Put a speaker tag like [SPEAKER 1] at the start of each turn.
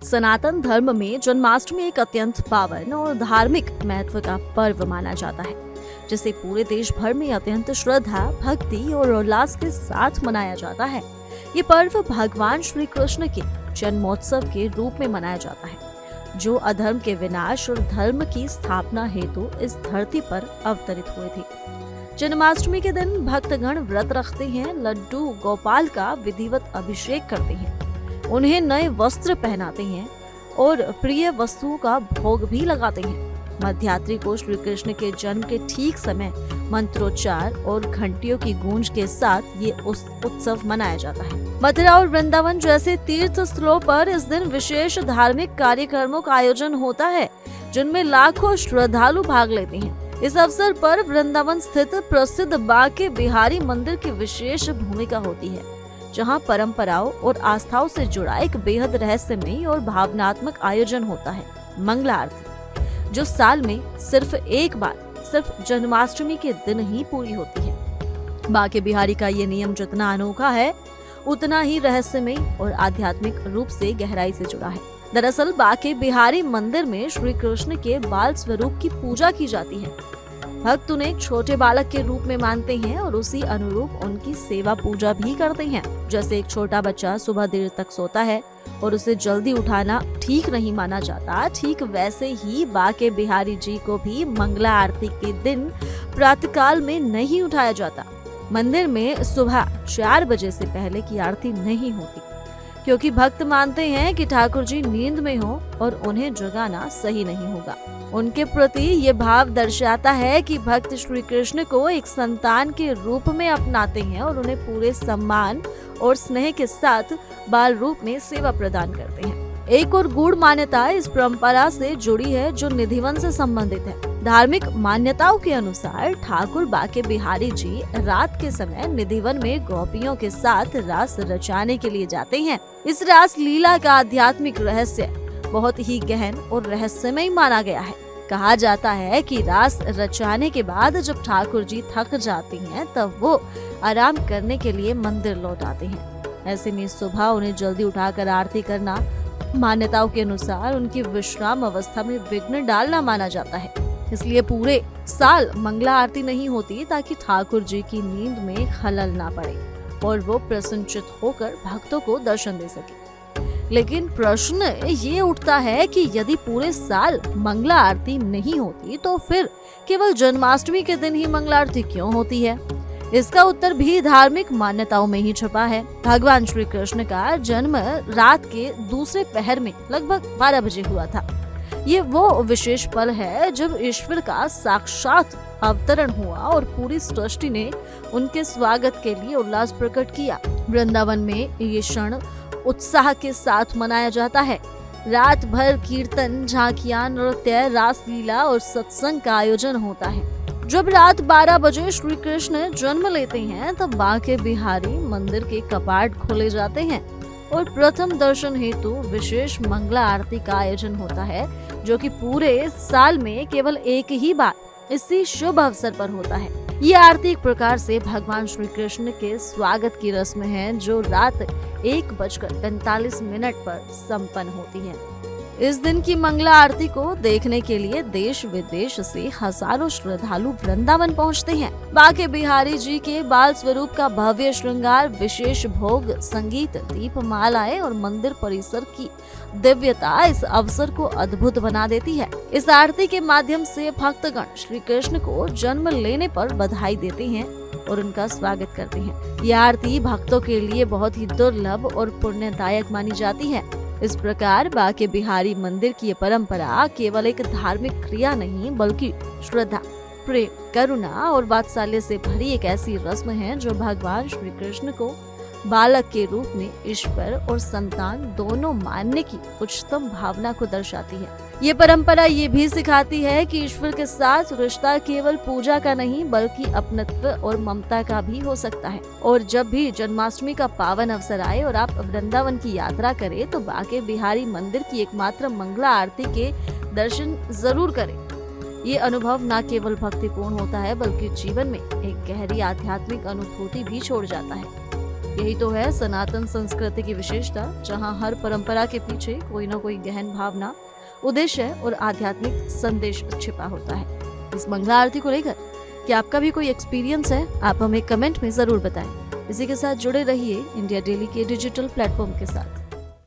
[SPEAKER 1] सनातन धर्म में जन्माष्टमी एक अत्यंत पावन और धार्मिक महत्व का पर्व माना जाता है, जिसे पूरे देश भर में अत्यंत श्रद्धा, भक्ति और उल्लास के साथ मनाया जाता है। ये पर्व भगवान श्री कृष्ण के जन्मोत्सव के रूप में मनाया जाता है, जो अधर्म के विनाश और धर्म की स्थापना हेतु इस धरती पर अवतरित हुए थे। जन्माष्टमी के दिन भक्तगण व्रत रखते हैं, लड्डू गोपाल का विधिवत अभिषेक करते हैं, उन्हें नए वस्त्र पहनाते हैं और प्रिय वस्तुओं का भोग भी लगाते हैं। मध्यात्रि को श्री कृष्ण के जन्म के ठीक समय मंत्रोच्चार और घंटियों की गूंज के साथ ये उत्सव मनाया जाता है। मथुरा और वृंदावन जैसे तीर्थ स्थलों पर इस दिन विशेष धार्मिक कार्यक्रमों का आयोजन होता है, जिनमें लाखों श्रद्धालु भाग लेते हैं। इस अवसर पर वृंदावन स्थित प्रसिद्ध बांके बिहारी मंदिर की विशेष भूमिका होती है, जहां परंपराओं और आस्थाओं से जुड़ा एक बेहद रहस्यमयी और भावनात्मक आयोजन होता है, मंगला आरती, जो साल में सिर्फ एक बार सिर्फ जन्माष्टमी के दिन ही पूरी होती है। बांके बिहारी का ये नियम जितना अनोखा है, उतना ही रहस्यमयी और आध्यात्मिक रूप से गहराई से जुड़ा है। दरअसल बांके बिहारी मंदिर में श्री कृष्ण के बाल स्वरूप की पूजा की जाती है। भक्त उन्हें एक छोटे बालक के रूप में मानते हैं और उसी अनुरूप उनकी सेवा पूजा भी करते हैं। जैसे एक छोटा बच्चा सुबह देर तक सोता है और उसे जल्दी उठाना ठीक नहीं माना जाता, ठीक वैसे ही बांके बिहारी जी को भी मंगला आरती के दिन प्रातःकाल में नहीं उठाया जाता। मंदिर में सुबह 4 बजे से पहले की आरती नहीं होती, क्योंकि भक्त मानते हैं कि ठाकुर जी नींद में हो और उन्हें जगाना सही नहीं होगा। उनके प्रति ये भाव दर्शाता है कि भक्त श्री कृष्ण को एक संतान के रूप में अपनाते हैं और उन्हें पूरे सम्मान और स्नेह के साथ बाल रूप में सेवा प्रदान करते हैं। एक और गूढ़ मान्यता इस परंपरा से जुड़ी है, जो निधिवन से संबंधित है। धार्मिक मान्यताओं के अनुसार ठाकुर बांके बिहारी जी रात के समय निधिवन में गोपियों के साथ रास रचाने के लिए जाते हैं। इस रास लीला का आध्यात्मिक रहस्य बहुत ही गहन और रहस्यमय माना गया है। कहा जाता है कि रास रचाने के बाद जब ठाकुर जी थक जाती हैं, तब वो आराम करने के लिए मंदिर लौट आते हैं। ऐसे में सुबह उन्हें जल्दी उठाकर आरती करना मान्यताओं के अनुसार उनकी विश्राम अवस्था में विघ्न डालना माना जाता है। इसलिए पूरे साल मंगला आरती नहीं होती, ताकि ठाकुर जी की नींद में खलल ना पड़े और वो प्रसन्नचित होकर भक्तों को दर्शन दे सके। लेकिन प्रश्न ये उठता है कि यदि पूरे साल मंगला आरती नहीं होती, तो फिर केवल जन्माष्टमी के दिन ही मंगला आरती क्यों होती है? इसका उत्तर भी धार्मिक मान्यताओं में ही छुपा है। भगवान श्री कृष्ण का जन्म रात के दूसरे पहर में लगभग 12 बजे हुआ था। ये वो विशेष पल है जब ईश्वर का साक्षात अवतरण हुआ और पूरी सृष्टि ने उनके स्वागत के लिए उल्लास प्रकट किया। वृंदावन में ये क्षण उत्साह के साथ मनाया जाता है। रात भर कीर्तन, झांकियां, नृत्य, रास लीला और सत्संग का आयोजन होता है। जब रात 12 बजे श्री कृष्ण जन्म लेते हैं, तब बांके बिहारी मंदिर के कपाट खोले जाते हैं और प्रथम दर्शन हेतु विशेष मंगला आरती का आयोजन होता है, जो कि पूरे साल में केवल एक ही बार इसी शुभ अवसर पर होता है। ये आरती एक प्रकार से भगवान श्री कृष्ण के स्वागत की रस्म है, जो रात 1:45 पर संपन्न होती है। इस दिन की मंगला आरती को देखने के लिए देश विदेश से हजारों श्रद्धालु वृंदावन पहुंचते हैं। बांके बिहारी जी के बाल स्वरूप का भव्य श्रृंगार, विशेष भोग, संगीत, दीपमालाएं और मंदिर परिसर की दिव्यता इस अवसर को अद्भुत बना देती है। इस आरती के माध्यम से भक्तगण श्री कृष्ण को जन्म लेने पर बधाई देते हैं और उनका स्वागत करते हैं। यह आरती भक्तों के लिए बहुत ही दुर्लभ और पुण्यदायक मानी जाती है। इस प्रकार बांके बिहारी मंदिर की ये परंपरा केवल एक धार्मिक क्रिया नहीं, बल्कि श्रद्धा, प्रेम, करुणा और वात्सल्य से भरी एक ऐसी रस्म है, जो भगवान श्री कृष्ण को बालक के रूप में ईश्वर और संतान दोनों मानने की उच्चतम भावना को दर्शाती है। ये परंपरा ये भी सिखाती है कि ईश्वर के साथ रिश्ता केवल पूजा का नहीं, बल्कि अपनत्व और ममता का भी हो सकता है। और जब भी जन्माष्टमी का पावन अवसर आए और आप वृंदावन की यात्रा करें, तो बांके बिहारी मंदिर की एकमात्र मंगला आरती के दर्शन जरूर करें। ये अनुभव न केवल भक्तिपूर्ण होता है, बल्कि जीवन में एक गहरी आध्यात्मिक अनुभूति भी छोड़ जाता है। यही तो है सनातन संस्कृति की विशेषता, जहाँ हर परंपरा के पीछे कोई ना कोई गहन भावना, उद्देश्य और आध्यात्मिक संदेश छिपा होता है। इस मंगला आरती को लेकर क्या आपका भी कोई एक्सपीरियंस है? आप हमें कमेंट में जरूर बताएं। इसी के साथ जुड़े रहिए इंडिया डेली के डिजिटल प्लेटफॉर्म के साथ।